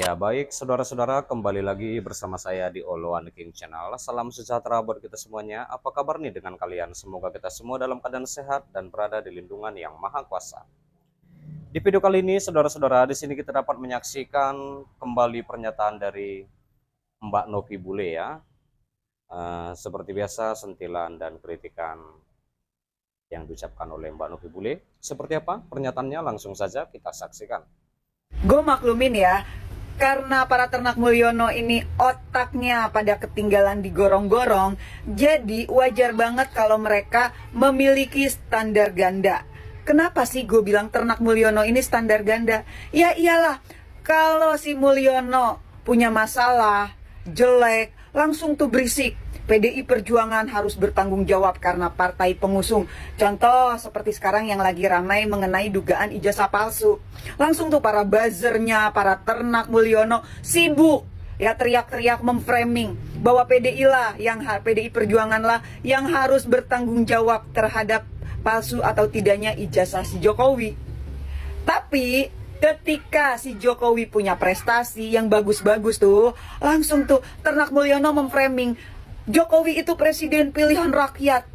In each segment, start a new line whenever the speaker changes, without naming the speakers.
Ya, baik saudara-saudara, kembali lagi bersama saya di Oloan King Channel. Salam sejahtera buat kita semuanya. Apa kabar nih dengan kalian? Semoga kita semua dalam keadaan sehat dan berada di lindungan yang maha kuasa. Di video kali ini, saudara-saudara, di sini kita dapat menyaksikan kembali pernyataan dari Mbak Novi Bule ya. Seperti biasa, sentilan dan kritikan yang diucapkan oleh Mbak Novi Bule. Seperti apa pernyataannya? Langsung saja kita saksikan.
Gue maklumin ya, karena para ternak Mulyono ini otaknya pada ketinggalan di gorong-gorong, jadi wajar banget kalau mereka memiliki standar ganda. Kenapa sih gue bilang ternak Mulyono ini standar ganda? Ya iyalah, kalau si Mulyono punya masalah, jelek, langsung tuh berisik. PDI Perjuangan harus bertanggung jawab karena partai pengusung. Contoh seperti sekarang yang lagi ramai mengenai dugaan ijazah palsu. Langsung tuh para buzzernya, para ternak Mulyono sibuk ya teriak-teriak memframing bahwa PDI Perjuangan lah yang harus bertanggung jawab terhadap palsu atau tidaknya ijazah si Jokowi. Tapi ketika si Jokowi punya prestasi yang bagus-bagus tuh, langsung tuh ternak Mulyono memframing Jokowi itu presiden pilihan rakyat.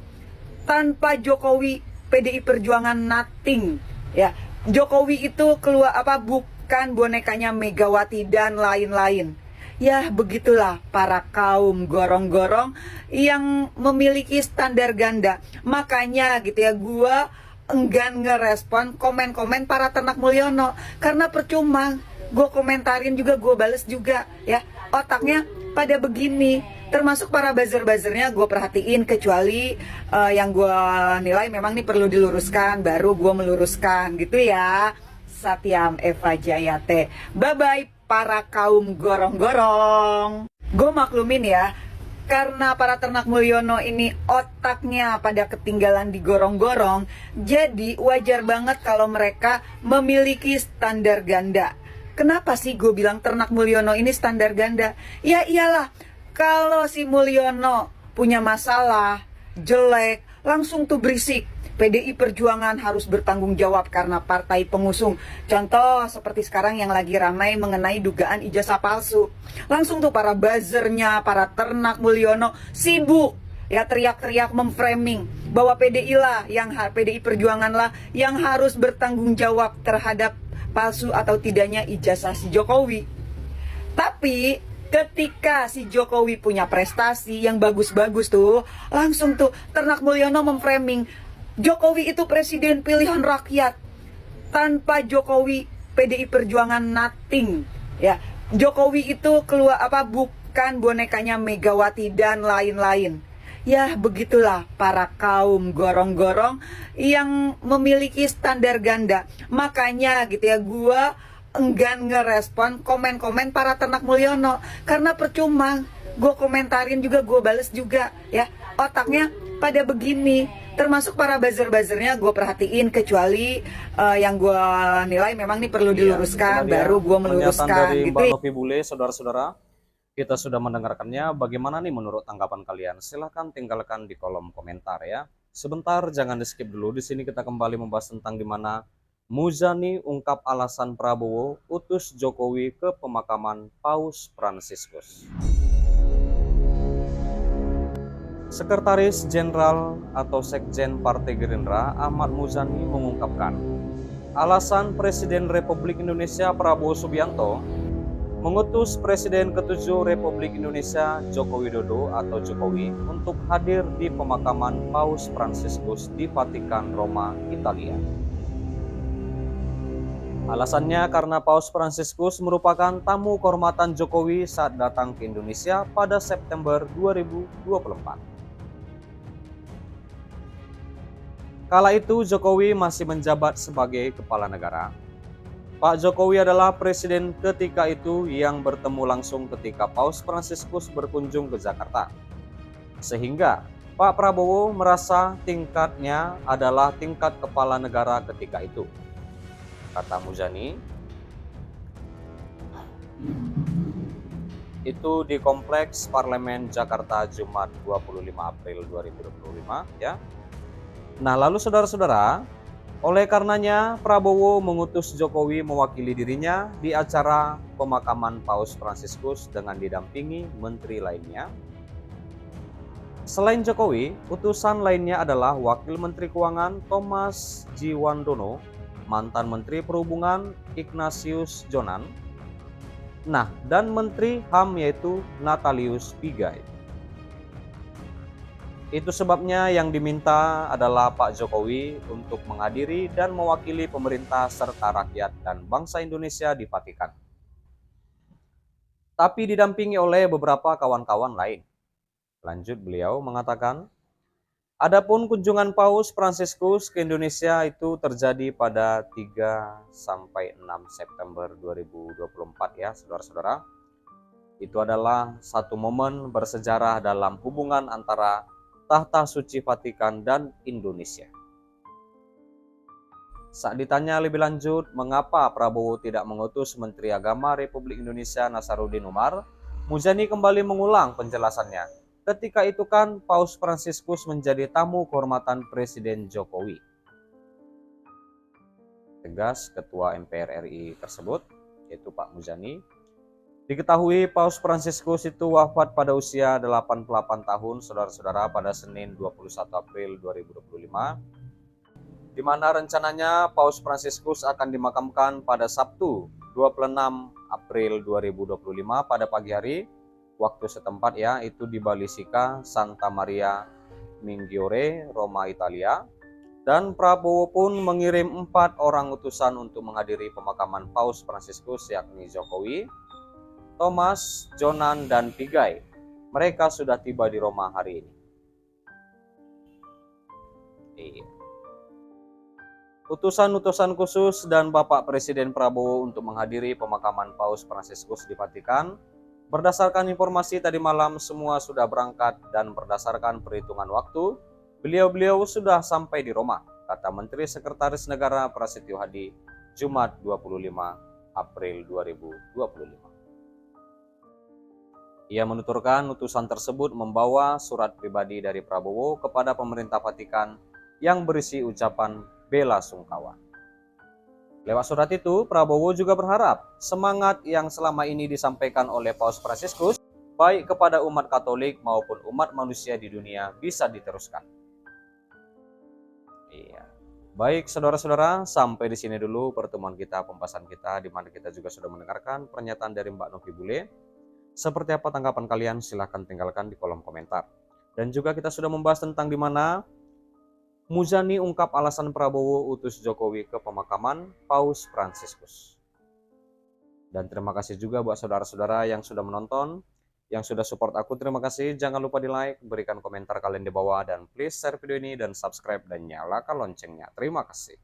Tanpa Jokowi, PDI Perjuangan nothing. Ya, Jokowi itu bukan bonekanya Megawati dan lain-lain. Ya, begitulah para kaum gorong-gorong yang memiliki standar ganda. Makanya gitu ya, gua enggan ngerespon komen-komen para ternak Mulyono karena percuma. Gue komentarin juga, gue bales juga ya. Otaknya pada begini. Termasuk para buzzer-buzzernya gue perhatiin, kecuali yang gue nilai memang nih perlu diluruskan, baru gue meluruskan gitu ya. Satyam Eva Jayate. Bye-bye para kaum gorong-gorong. Gue maklumin ya, karena para ternak Mulyono ini otaknya pada ketinggalan di gorong-gorong, jadi wajar banget kalau mereka memiliki standar ganda. Kenapa sih gue bilang ternak Mulyono ini standar ganda? Ya iyalah, kalau si Mulyono punya masalah, jelek, langsung tuh berisik. PDI Perjuangan harus bertanggung jawab karena partai pengusung. Contoh seperti sekarang yang lagi ramai mengenai dugaan ijazah palsu. Langsung tuh para buzzernya, para ternak Mulyono sibuk ya teriak-teriak memframing bahwa PDI Perjuangan lah yang harus bertanggung jawab terhadap palsu atau tidaknya ijazah si Jokowi. Tapi ketika si Jokowi punya prestasi yang bagus-bagus tuh, langsung tuh ternak Mulyono memframing Jokowi itu presiden pilihan rakyat. Tanpa Jokowi, PDI Perjuangan nothing. Ya, Jokowi itu bukan bonekanya Megawati dan lain-lain. Ya, begitulah para kaum gorong-gorong yang memiliki standar ganda. Makanya gitu ya, gue enggan ngerespon komen-komen para ternak Mulyono karena percuma. Gue komentarin juga, gue bales juga ya. Otaknya pada begini. Termasuk para buzzer-buzzernya gue perhatiin, kecuali yang gue nilai memang nih perlu diluruskan, baru gue meluruskan
dari
gitu.
Mbak Novi Bule, saudara-saudara, kita sudah mendengarkannya. Bagaimana nih menurut tanggapan kalian? Silahkan tinggalkan di kolom komentar ya. Sebentar, jangan di skip dulu. Di sini kita kembali membahas tentang di mana Muzani ungkap alasan Prabowo utus Jokowi ke pemakaman Paus Fransiskus. Sekretaris Jenderal atau Sekjen Partai Gerindra Ahmad Muzani mengungkapkan, alasan Presiden Republik Indonesia Prabowo Subianto mengutus Presiden ke-7 Republik Indonesia Joko Widodo atau Jokowi untuk hadir di pemakaman Paus Fransiskus di Vatikan, Roma, Italia. Alasannya karena Paus Fransiskus merupakan tamu kehormatan Jokowi saat datang ke Indonesia pada September 2024. Kala itu Jokowi masih menjabat sebagai kepala negara. Pak Jokowi adalah presiden ketika itu yang bertemu langsung ketika Paus Fransiskus berkunjung ke Jakarta. Sehingga Pak Prabowo merasa tingkatnya adalah tingkat kepala negara ketika itu. Kata Muzani, itu di Kompleks Parlemen Jakarta Jumat 25 April 2025 ya. Nah, lalu saudara-saudara, Oleh karenanya, Prabowo mengutus Jokowi mewakili dirinya di acara pemakaman Paus Fransiskus dengan didampingi menteri lainnya. Selain Jokowi, utusan lainnya adalah Wakil Menteri Keuangan Thomas Jiwandono, mantan Menteri Perhubungan Ignatius Jonan, dan Menteri HAM yaitu Natalius Pigai. Itu sebabnya yang diminta adalah Pak Jokowi untuk menghadiri dan mewakili pemerintah serta rakyat dan bangsa Indonesia di Vatikan. Tapi didampingi oleh beberapa kawan-kawan lain. Lanjut beliau mengatakan, adapun kunjungan Paus Fransiskus ke Indonesia itu terjadi pada 3 sampai 6 September 2024 ya, saudara-saudara. Itu adalah satu momen bersejarah dalam hubungan antara Tahta Suci Vatikan dan Indonesia. Saat ditanya lebih lanjut mengapa Prabowo tidak mengutus Menteri Agama Republik Indonesia Nasaruddin Umar, Muzani kembali mengulang penjelasannya. Ketika itu kan Paus Fransiskus menjadi tamu kehormatan Presiden Jokowi. Tegas Ketua MPR RI tersebut, yaitu Pak Muzani. Diketahui Paus Fransiskus itu wafat pada usia 88 tahun, saudara-saudara, pada Senin 21 April 2025, di mana rencananya Paus Fransiskus akan dimakamkan pada Sabtu 26 April 2025 pada pagi hari, waktu setempat ya, itu di Basilica Santa Maria Minggiore, Roma, Italia. Dan Prabowo pun mengirim 4 orang utusan untuk menghadiri pemakaman Paus Fransiskus, yakni Jokowi, Thomas, Jonan, dan Pigai. Mereka sudah tiba di Roma hari ini. Utusan-utusan khusus dan Bapak Presiden Prabowo untuk menghadiri pemakaman Paus Fransiskus di Vatikan. Berdasarkan informasi tadi malam semua sudah berangkat dan berdasarkan perhitungan waktu, beliau-beliau sudah sampai di Roma, kata Menteri Sekretaris Negara Prasetyo Hadi, Jumat 25 April 2025. Ia menuturkan utusan tersebut membawa surat pribadi dari Prabowo kepada pemerintah Vatikan yang berisi ucapan bela sungkawa. Lewat surat itu, Prabowo juga berharap semangat yang selama ini disampaikan oleh Paus Fransiskus, baik kepada umat Katolik maupun umat manusia di dunia, bisa diteruskan. Baik saudara-saudara, sampai di sini dulu pertemuan kita, pembahasan kita, di mana kita juga sudah mendengarkan pernyataan dari Mbak Novi Bule. Seperti apa tanggapan kalian? Silahkan tinggalkan di kolom komentar. Dan juga kita sudah membahas tentang di mana Muzani ungkap alasan Prabowo utus Jokowi ke pemakaman Paus Fransiskus. Dan terima kasih juga buat saudara-saudara yang sudah menonton, yang sudah support aku. Terima kasih. Jangan lupa di like, berikan komentar kalian di bawah, dan please share video ini dan subscribe dan nyalakan loncengnya. Terima kasih.